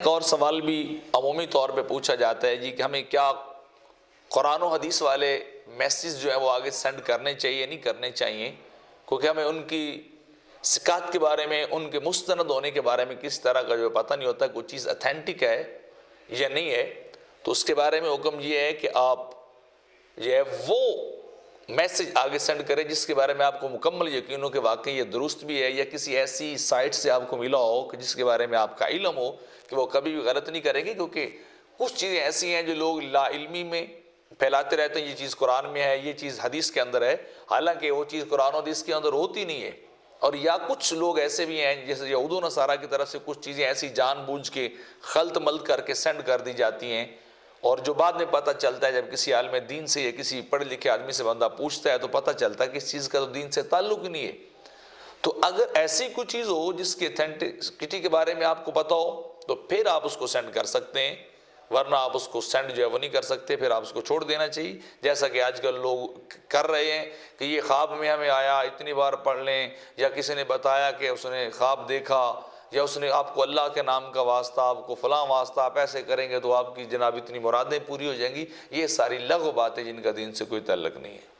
ایک اور سوال بھی عمومی طور پہ پوچھا جاتا ہے جی کہ ہمیں کیا قرآن و حدیث والے میسیج جو ہے وہ آگے سینڈ کرنے چاہیے نہیں کرنے چاہیے، کیونکہ ہمیں ان کی ثقات کے بارے میں، ان کے مستند ہونے کے بارے میں کس طرح کا جو پتہ نہیں ہوتا کوئی چیز اتھینٹک ہے یا نہیں ہے۔ تو اس کے بارے میں حکم یہ ہے کہ آپ جو ہے وہ میسیج آگے سینڈ کریں جس کے بارے میں آپ کو مکمل یقین ہو کہ واقعی یہ درست بھی ہے، یا کسی ایسی سائٹ سے آپ کو ملا ہو کہ جس کے بارے میں آپ کا علم ہو کہ وہ کبھی بھی غلط نہیں کریں گے، کیونکہ کچھ چیزیں ایسی ہیں جو لوگ لا علمی میں پھیلاتے رہتے ہیں، یہ چیز قرآن میں ہے، یہ چیز حدیث کے اندر ہے، حالانکہ وہ چیز قرآن و حدیث کے اندر ہوتی نہیں ہے۔ اور یا کچھ لوگ ایسے بھی ہیں جیسے یہود و نصارہ کی طرف سے کچھ چیزیں ایسی جان بوجھ کے خلط ملط کر کے سینڈ کر دی جاتی ہیں، اور جو بعد میں پتہ چلتا ہے جب کسی عالم دین سے یا کسی پڑھے لکھے آدمی سے بندہ پوچھتا ہے تو پتہ چلتا ہے کہ اس چیز کا تو دین سے تعلق ہی نہیں ہے۔ تو اگر ایسی کوئی چیز ہو جس کی اتھینٹسٹی کے بارے میں آپ کو پتہ ہو تو پھر آپ اس کو سینڈ کر سکتے ہیں، ورنہ آپ اس کو سینڈ جو ہے وہ نہیں کر سکتے، پھر آپ اس کو چھوڑ دینا چاہیے، جیسا کہ آج کل لوگ کر رہے ہیں کہ یہ خواب میں ہمیں آیا، اتنی بار پڑھ لیں، یا کسی نے بتایا کہ اس نے خواب دیکھا، یا اس نے آپ کو اللہ کے نام کا واسطہ، آپ کو فلاں واسطہ، آپ ایسے کریں گے تو آپ کی جناب اتنی مرادیں پوری ہو جائیں گی۔ یہ ساری لغو باتیں جن کا دین سے کوئی تعلق نہیں ہے۔